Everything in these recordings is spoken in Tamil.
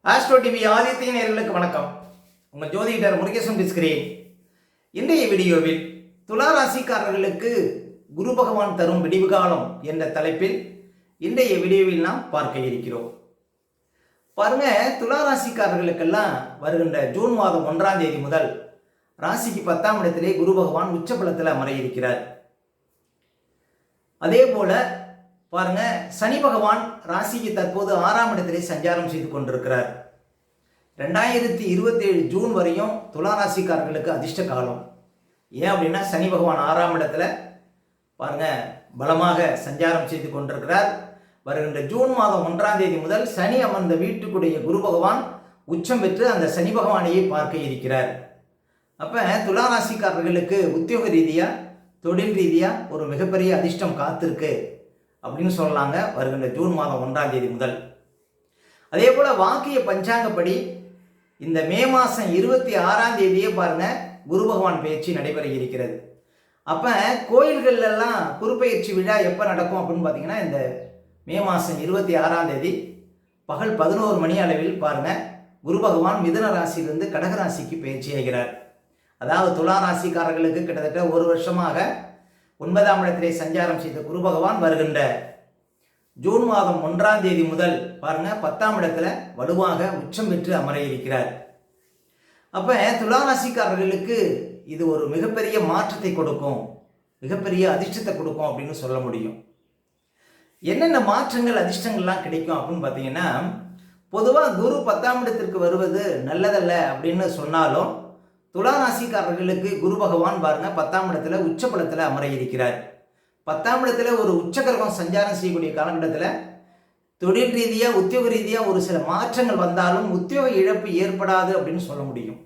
ஆஸ்ட்ரோ டிவி ஆதித்ய நேயர்களுக்கு வணக்கம். உங்கள் ஜோதிடர் முருகேசன் பேசுகிறேன். இன்றைய வீடியோவில் துலா ராசிக்காரர்களுக்கு குரு பகவான் தரும் விடிவு காலம் என்ற தலைப்பில் இன்றைய வீடியோவில் நாம் பார்க்க இருக்கிறோம். பாருங்க, துலா ராசிக்காரர்களுக்கெல்லாம் வருகின்ற ஜூன் மாதம் 1ஆம் தேதி முதல் ராசிக்கு 10ஆம் இடத்திலே குரு பகவான் உச்சபலத்தில் அமர இருக்கிறார். அதே போல பாருங்க, சனி பகவான் ராசிக்கு தற்போது 6ஆம் இடத்திலே சஞ்சாரம் செய்து கொண்டிருக்கிறார். 2027 ஜூன் வரையும் துலா ராசிக்காரர்களுக்கு அதிர்ஷ்ட காலம். ஏன் அப்படின்னா சனி பகவான் 6ஆம் இடத்துல பாருங்க பலமாக சஞ்சாரம் செய்து கொண்டிருக்கிறார். வருகின்ற ஜூன் மாதம் 1ஆம் தேதி முதல் சனி அமர்ந்த வீட்டுக்குடைய குரு பகவான் உச்சம் பெற்று அந்த சனி பகவானையே பார்க்க இருக்கிறார். அப்ப துலா ராசிக்காரர்களுக்கு உத்தியோக ரீதியா தொழில் ரீதியா ஒரு மிகப்பெரிய அதிர்ஷ்டம் காத்திருக்கு அப்படின்னு சொல்லலாங்க. வருகின்ற ஜூன் மாதம் 1ஆம் தேதி முதல். அதே போல வாக்கிய பஞ்சாங்கப்படி இந்த மே மாதம் 26ஆம் தேதியே பாருங்க குரு பகவான் பயிற்சி நடைபெற இருக்கிறது. அப்ப கோயில்கள்லாம் குரு பயிற்சி விழா எப்போ நடக்கும் அப்படின்னு பார்த்தீங்கன்னா இந்த மே மாதம் 26ஆம் தேதி பகல் 11 மணி அளவில் பாருங்க குரு பகவான் மிதுன ராசியிலிருந்து கடக ராசிக்கு பயிற்சி ஆகிறார். அதாவது துலா ராசிக்காரர்களுக்கு கிட்டத்தட்ட ஒரு வருஷமாக 9ஆம் இடத்திலே சஞ்சாரம் செய்த குரு பகவான் வருகின்ற ஜூன் மாதம் 1ஆம் தேதி முதல் பாருங்க 10ஆம் இடத்துல வலுவாக உச்சம் பெற்று அமர இருக்கிறார். அப்ப துலா ராசிக்காரர்களுக்கு இது ஒரு மிகப்பெரிய மாற்றத்தை கொடுக்கும், மிகப்பெரிய அதிர்ஷ்டத்தை கொடுக்கும் அப்படின்னு சொல்ல முடியும். என்னென்ன மாற்றங்கள் அதிர்ஷ்டங்கள்லாம் கிடைக்கும் அப்படின்னு பார்த்தீங்கன்னா, பொதுவாக குரு 10ஆம் இடத்திற்கு வருவது நல்லதல்ல அப்படின்னு சொன்னாலும் துலா ராசிக்காரர்களுக்கு குரு பகவான் பாருங்க 10ஆம் இடத்துல உச்சபலத்தில் அமர இருக்கிறார். 10ஆம் இடத்துல ஒரு உச்சகிரகம் சஞ்சாரம் செய்யக்கூடிய காலகட்டத்தில் தொழில் ரீதியாக உத்தியோக ரீதியாக ஒரு சில மாற்றங்கள் வந்தாலும் உத்தியோக இழப்பு ஏற்படாது அப்படின்னு சொல்ல முடியும்.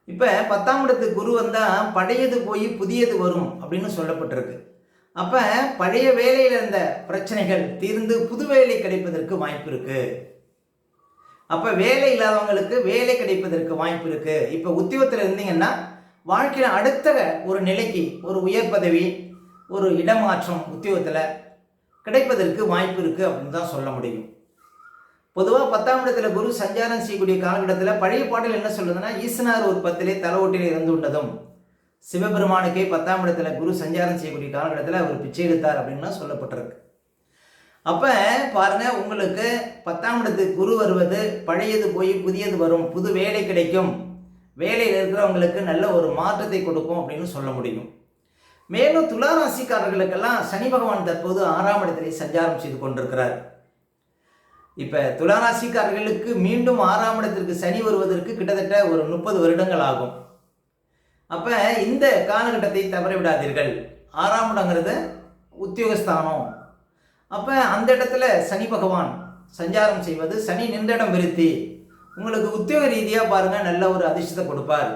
இப்போ 10ஆம் இடத்துக்கு குரு வந்தால் பழையது போய் புதியது வரும் அப்படின்னு சொல்லப்பட்டிருக்கு. அப்போ பழைய வேலையில் இருந்த பிரச்சனைகள் தீர்ந்து புது வேலை கிடைப்பதற்கு வாய்ப்பு இருக்கு. அப்போ வேலை இல்லாதவங்களுக்கு வேலை கிடைப்பதற்கு வாய்ப்பு இருக்கு. இப்போ உத்தியோகத்தில் இருந்தீங்கன்னா வாழ்க்கையில் அடுத்த ஒரு நிலைக்கு ஒரு உயர் பதவி ஒரு இடமாற்றம் உத்தியோகத்தில் கிடைப்பதற்கு வாய்ப்பு இருக்கு அப்படின்னு தான் சொல்ல முடியும். பொதுவாக 10ஆம் இடத்துல குரு சஞ்சாரம் செய்யக்கூடிய காலகட்டத்தில் பழைய பாடல் என்ன சொல்றதுன்னா, ஈசனார் ஒரு 10 தலவோட்டில் இருந்து கொண்டதும் சிவபெருமானுக்கே 10ஆம் இடத்துல குரு சஞ்சாரம் செய்யக்கூடிய காலகட்டத்தில் அவர் பிச்சை எடுத்தார் அப்படின்னு சொல்லப்பட்டிருக்கு. அப்போ பாருங்க, உங்களுக்கு 10ஆம் இடத்துக்கு குரு வருவது பழையது போய் புதியது வரும், புது வேலை கிடைக்கும், வேலையில் இருக்கிறவங்களுக்கு நல்ல ஒரு மாற்றத்தை கொடுக்கும் அப்படின்னு சொல்ல முடியும். மேலும் துலா ராசிக்காரர்களுக்கெல்லாம் சனி பகவான் தற்போது 6ஆம் இடத்திலே சஞ்சாரம் செய்து கொண்டிருக்கிறார். இப்போ துலா ராசிக்காரர்களுக்கு மீண்டும் 6ஆம் இடத்திற்கு சனி வருவதற்கு கிட்டத்தட்ட ஒரு 30 வருடங்கள் ஆகும். அப்போ இந்த காலகட்டத்தை தவறவிடாதீர்கள். 6ஆம் இடங்கிறது உத்தியோகஸ்தானம். அப்போ அந்த இடத்துல சனி பகவான் சஞ்சாரம் செய்வது சனி நின்ற இடம் விருத்தி உங்களுக்கு உத்தியோக ரீதியாக பாருங்கள் நல்ல ஒரு அதிர்ஷ்டத்தை கொடுப்பார்.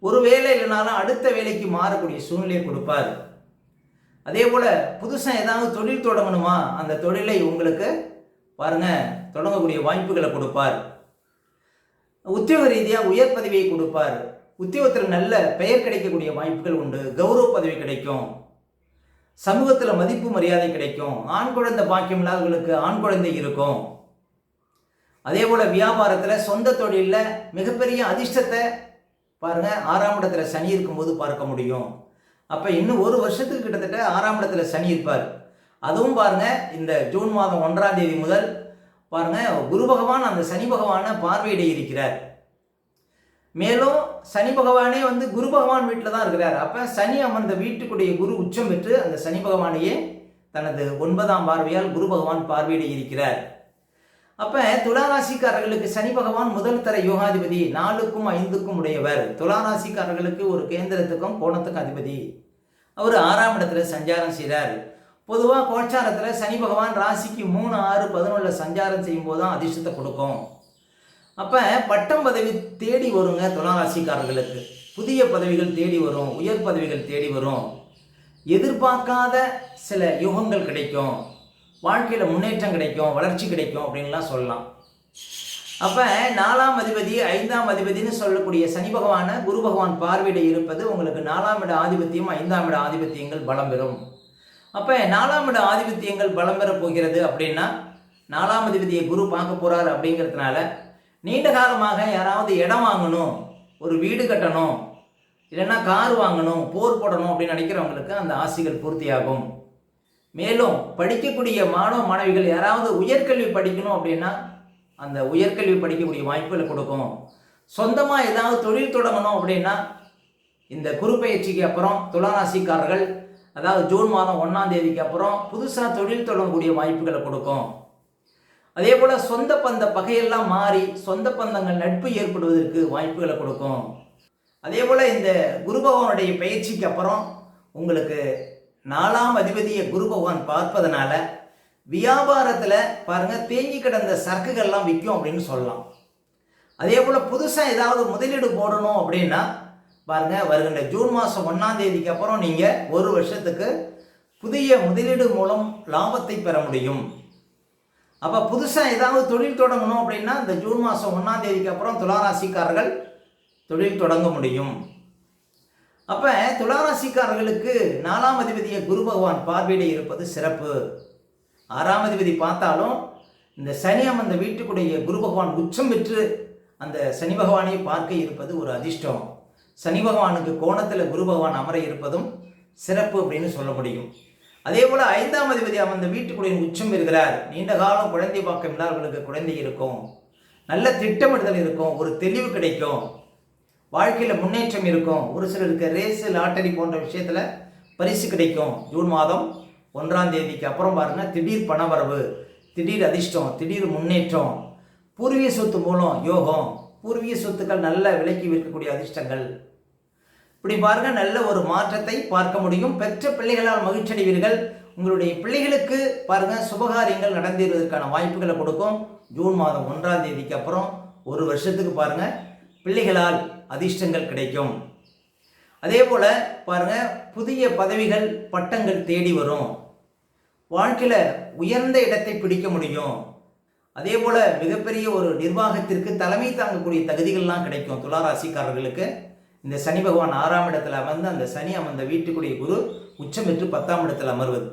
ஒரு வேலை இல்லைனாலும் அடுத்த வேலைக்கு மாறக்கூடிய சூழ்நிலையை கொடுப்பார். அதே போல் புதுசாக ஏதாவது தொழில் தொடங்கணுமா, அந்த தொழிலை உங்களுக்கு பாருங்கள் தொடங்கக்கூடிய வாய்ப்புகளை கொடுப்பார். உத்தியோக ரீதியாக உயர் பதவியை கொடுப்பார். உத்தியோகத்தில் நல்ல பெயர் கிடைக்கக்கூடிய வாய்ப்புகள் உண்டு. கௌரவ பதவி கிடைக்கும். சமூகத்தில் மதிப்பு மரியாதை கிடைக்கும். ஆண் குழந்தை பாக்கியம் இல்லாதவர்களுக்கு ஆண் குழந்தை இருக்கும். அதே போல வியாபாரத்தில் சொந்த தொழிலில் மிகப்பெரிய அதிர்ஷ்டத்தை பாருங்க 6ஆம் இடத்துல சனி இருக்கும்போது பார்க்க முடியும். அப்போ இன்னும் ஒரு வருஷத்துக்கு கிட்டத்தட்ட 6ஆம் இடத்துல சனி இருப்பார். அதுவும் பாருங்க இந்த ஜூன் மாதம் 1ஆம் தேதி முதல் பாருங்க குரு பகவான் அந்த சனி பகவானை பார்வையிட இருக்கிறார். மேலும் சனி பகவானே குரு பகவான் வீட்டில் தான் இருக்கிறார். அப்போ சனி அமர்ந்த வீட்டுக்குடைய குரு உச்சம் பெற்று அந்த சனி பகவானையே தனது 9ஆம் பார்வையால் குரு பகவான் பார்வையிட இருக்கிறார். அப்போ துலா ராசிக்காரர்களுக்கு சனி பகவான் முதல் தர யோகாதிபதி, 4க்கும் 5க்கும் உடையவர். துலா ராசிக்காரர்களுக்கு ஒரு கேந்திரத்துக்கும் கோணத்துக்கும் அதிபதி. அவர் 6ஆம் இடத்துல சஞ்சாரம் செய்கிறார். பொதுவாக கோச்சாரத்தில் சனி பகவான் ராசிக்கு 3, 6, 11 சஞ்சாரம் செய்யும் போது தான் அதிர்ஷ்டத்தை கொடுக்கும். அப்போ பட்டம் பதவி தேடி வருங்க துலா ராசிக்காரர்களுக்கு. புதிய பதவிகள் தேடி வரும், உயர் பதவிகள் தேடி வரும். எதிர்பார்க்காத சில யுகங்கள் கிடைக்கும். வாழ்க்கையில் முன்னேற்றம் கிடைக்கும், வளர்ச்சி கிடைக்கும் அப்படின்லாம் சொல்லலாம். அப்போ 4ஆம் அதிபதி 5ஆம் அதிபதினு சொல்லக்கூடிய சனி பகவானை குரு பகவான் பார்வையிட இருப்பது உங்களுக்கு 4ஆம் இட ஆதிபத்தியம் 5ஆம் இட ஆதிபத்தியங்கள் பலம் பெறும். அப்போ 4ஆம் இட ஆதிபத்தியங்கள் பலம் பெற போகிறது அப்படின்னா 4ஆம் அதிபதியை குரு பார்க்க போகிறார் அப்படிங்கிறதுனால நீண்ட காலமாக யாராவது இடம் வாங்கணும், ஒரு வீடு கட்டணும், இல்லைன்னா கார் வாங்கணும், போர் போடணும் அப்படின்னு நினைக்கிறவங்களுக்கு அந்த ஆசைகள் பூர்த்தியாகும். மேலும் படிக்கக்கூடிய மாணவ மாணவிகள் யாராவது உயர்கல்வி படிக்கணும் அப்படின்னா அந்த உயர்கல்வி படிக்கக்கூடிய வாய்ப்புகளை கொடுக்கும். சொந்தமாக ஏதாவது தொழில் தொடங்கணும் அப்படின்னா இந்த குரு பயிற்சிக்கு அப்புறம் துலா ராசிக்காரர்கள், அதாவது ஜூன் மாதம் 1ஆம் தேதிக்கு அப்புறம் புதுசாக தொழில் தொடங்கக்கூடிய வாய்ப்புகளை கொடுக்கும். அதே போல் சொந்த பந்த பகையெல்லாம் மாறி சொந்த பந்தங்கள் நட்பு ஏற்படுவதற்கு வாய்ப்புகளை கொடுக்கும். அதே போல் இந்த குரு பகவானுடைய பயிற்சிக்கு அப்புறம் உங்களுக்கு 4ஆம் அதிபதியை குரு பகவான் பார்ப்பதனால வியாபாரத்தில் பாருங்கள் தேங்கி கிடந்த சரக்குகள்லாம் விற்கும் அப்படின்னு சொல்லலாம். அதே போல் புதுசாக ஏதாவது முதலீடு போடணும் அப்படின்னா பாருங்கள், வருகின்ற ஜூன் மாதம் 1ஆம் தேதிக்கு அப்புறம் நீங்கள் ஒரு வருஷத்துக்கு புதிய முதலீடு மூலம் லாபத்தை பெற முடியும். அப்போ புதுசாக ஏதாவது தொழில் தொடங்கணும் அப்படின்னா இந்த ஜூன் மாதம் 1ஆம் தேதிக்கு அப்புறம் துளாராசிக்காரர்கள் தொழில் தொடங்க முடியும். அப்போ துளாராசிக்காரர்களுக்கு 4ஆம் அதிபதியை குரு பகவான் பார்வையிட இருப்பது சிறப்பு. 6ஆம் அதிபதி பார்த்தாலும் இந்த சனி அந்த வீட்டுக்குடைய குரு பகவான் உச்சம் பெற்று அந்த சனி பகவானை பார்க்க இருப்பது ஒரு அதிர்ஷ்டம். சனி பகவானுக்கு கோணத்தில் குரு பகவான் அமர இருப்பதும் சிறப்பு அப்படின்னு சொல்ல முடியும். அதே போல் 5ஆம் அதிபதி அந்த வீட்டுக்குடைய உச்சம் இருக்கிறார். நீண்ட காலம் குழந்தை பாக்கம் இல்லாதவர்களுக்கு குழந்தை இருக்கும், நல்ல திட்டமிடுதல் இருக்கும், ஒரு தெளிவு கிடைக்கும், வாழ்க்கையில் முன்னேற்றம் இருக்கும். ஒரு சிலருக்கு ரேஸு லாட்டரி போன்ற விஷயத்தில் பரிசு கிடைக்கும். ஜூன் மாதம் 1ஆம் தேதிக்கு அப்புறம் பாருங்கள், திடீர் பணவரவு, திடீர் அதிர்ஷ்டம், திடீர் முன்னேற்றம், பூர்வீக சொத்து மூலம் யோகம், பூர்வீக சொத்துக்கள் நல்ல விலைக்கு விற்கக்கூடிய அதிர்ஷ்டங்கள், இப்படி பாருங்கள் நல்ல ஒரு மாற்றத்தை பார்க்க முடியும். பெற்ற பிள்ளைகளால் மகிழ்ச்சி அடைவீர்கள். உங்களுடைய பிள்ளைகளுக்கு பாருங்கள் சுபகாரியங்கள் நடந்தேறுவதற்கான வாய்ப்புகளை கொடுக்கும். ஜூன் மாதம் 1ஆம் தேதிக்கு அப்புறம் ஒரு வருஷத்துக்கு பாருங்கள் பிள்ளைகளால் அதிர்ஷ்டங்கள் கிடைக்கும். அதே போல் பாருங்கள் புதிய பதவிகள் பட்டங்கள் தேடி வரும். வாழ்க்கையில் உயர்ந்த இடத்தை பிடிக்க முடியும். அதே போல் மிகப்பெரிய ஒரு நிர்வாகத்திற்கு தலைமை தாங்கக்கூடிய தகுதிகள்லாம் கிடைக்கும். துளாராசிக்காரர்களுக்கு இந்த சனி பகவான் 6ஆம் இடத்துல அமர்ந்து அந்த சனி அமர்ந்த வீட்டுக்குடைய குரு உச்சம் பெற்று 10ஆம் இடத்துல அமர்வது.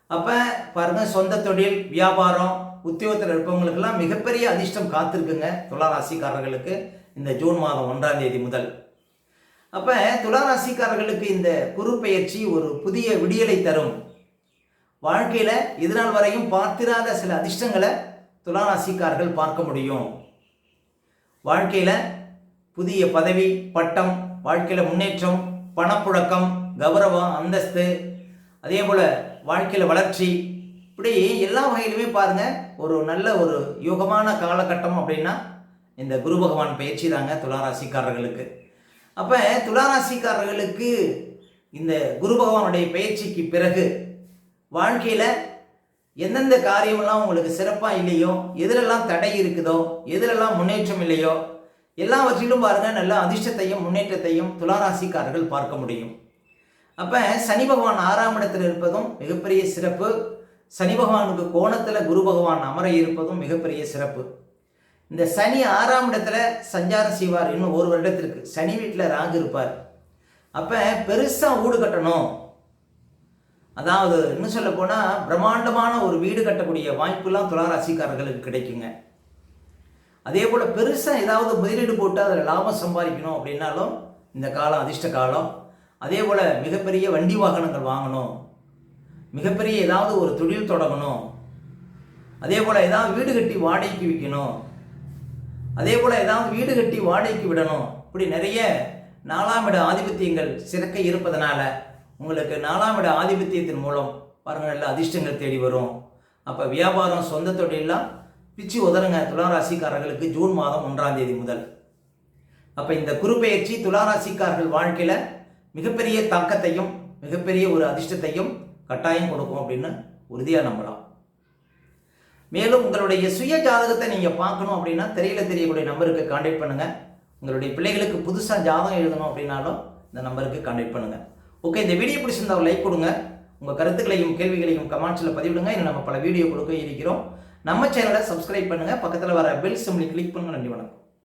அப்போ பாருங்கள் சொந்த தொழில் வியாபாரம் உத்தியோகத்தில் இருப்பவங்களுக்கெல்லாம் மிகப்பெரிய அதிர்ஷ்டம் காத்திருக்குங்க துளாராசிக்காரர்களுக்கு இந்த ஜூன் மாதம் 1ஆம் தேதி முதல். அப்போ துளாராசிக்காரர்களுக்கு இந்த குரு பெயர்ச்சி ஒரு புதிய விடியலை தரும். வாழ்க்கையில் இதுநாள் வரையும் பார்த்திராத சில அதிர்ஷ்டங்களை துளாராசிக்காரர்கள் பார்க்க முடியும். வாழ்க்கையில் புதிய பதவி பட்டம், வாழ்க்கையில் முன்னேற்றம், பணப்புழக்கம், கௌரவம், அந்தஸ்து, அதே போல் வாழ்க்கையில் வளர்ச்சி, இப்படி எல்லா வகையிலுமே பாருங்கள் ஒரு நல்ல ஒரு யோகமான காலகட்டம் அப்படின்னா இந்த குரு பகவான் பயிற்சி தாங்க துளாராசிக்காரர்களுக்கு. அப்போ துளாராசிக்காரர்களுக்கு இந்த குரு பகவானுடைய பயிற்சிக்கு பிறகு வாழ்க்கையில் எந்தெந்த காரியமெல்லாம் உங்களுக்கு சிறப்பாக இல்லையோ, எதிலெல்லாம் தடை இருக்குதோ, எதிலெல்லாம் முன்னேற்றம் இல்லையோ, எல்லாவற்றிலும் பாருங்கள் நல்ல அதிர்ஷ்டத்தையும் முன்னேற்றத்தையும் துளாராசிக்காரர்கள் பார்க்க முடியும். அப்போ சனி பகவான் 6ஆம் இடத்தில் இருப்பதும் மிகப்பெரிய சிறப்பு. சனி பகவானுக்கு கோணத்தில் குரு பகவான் அமர இருப்பதும் மிகப்பெரிய சிறப்பு. இந்த சனி 6ஆம் இடத்துல சஞ்சாரம் செய்வார். இன்னும் ஒரு வருடத்திற்கு சனி வீட்டில் ராகு இருப்பார். அப்போ பெருசாக வீடு கட்டணும், அதாவது இன்னும் சொல்ல போனால் பிரம்மாண்டமான ஒரு வீடு கட்டக்கூடிய வாய்ப்புலாம் துளாராசிக்காரர்களுக்கு கிடைக்குங்க. அதே போல் பெருசாக ஏதாவது முதலீடு போட்டு அதில் லாபம் சம்பாதிக்கணும் அப்படின்னாலும் இந்த காலம் அதிர்ஷ்ட காலம். அதே போல் மிகப்பெரிய வண்டி வாகனங்கள் வாங்கணும், மிகப்பெரிய ஏதாவது ஒரு தொழில் தொடங்கணும், அதே போல் ஏதாவது வீடு கட்டி வாடகைக்கு விற்கணும், அதே போல் ஏதாவது வீடு கட்டி வாடகைக்கு விடணும். இப்படி நிறைய 4ஆம் இட ஆதிபத்தியங்கள் சிறக்க இருப்பதனால உங்களுக்கு 4ஆம் இட ஆதிபத்தியத்தின் மூலம் பாருங்கள் நல்ல அதிர்ஷ்டங்கள் தேடி வரும். அப்போ வியாபாரம் சொந்த தொழிலெலாம் பிச்சு உதறுங்க துளாராசிக்காரர்களுக்கு ஜூன் மாதம் 1ஆம் தேதி முதல். அப்போ இந்த குரு பெயர்ச்சி துளாராசிக்காரர்கள் வாழ்க்கையில் மிகப்பெரிய தாக்கத்தையும் மிகப்பெரிய ஒரு அதிர்ஷ்டத்தையும் கட்டாயம் கொடுக்கும் அப்படின்னு உறுதியாக நம்பலாம். மேலும் உங்களுடைய சுய ஜாதகத்தை நீங்கள் பார்க்கணும் அப்படின்னா திரையில் தெரியக்கூடிய நம்பருக்கு கான்டாக்ட் பண்ணுங்கள். உங்களுடைய பிள்ளைகளுக்கு புதுசாக ஜாதகம் எழுதணும் அப்படின்னாலும் இந்த நம்பருக்கு கான்டாக்ட் பண்ணுங்கள். ஓகே, இந்த வீடியோ பிடிச்சிருந்தா ஒரு லைக் கொடுங்க. உங்கள் கருத்துக்களையும் கேள்விகளையும் கமெண்ட்ஸில் பதிவிடுங்க. இன்னும் நம்ம பல வீடியோ கொடுக்க இருக்கிறோம். நம்ம சேனலை சப்ஸ்கிரைப் பண்ணுங்கள். பக்கத்தில் வர பெல் சிம்லி கிளிக் பண்ணுங்கள். நன்றி, வணக்கம்.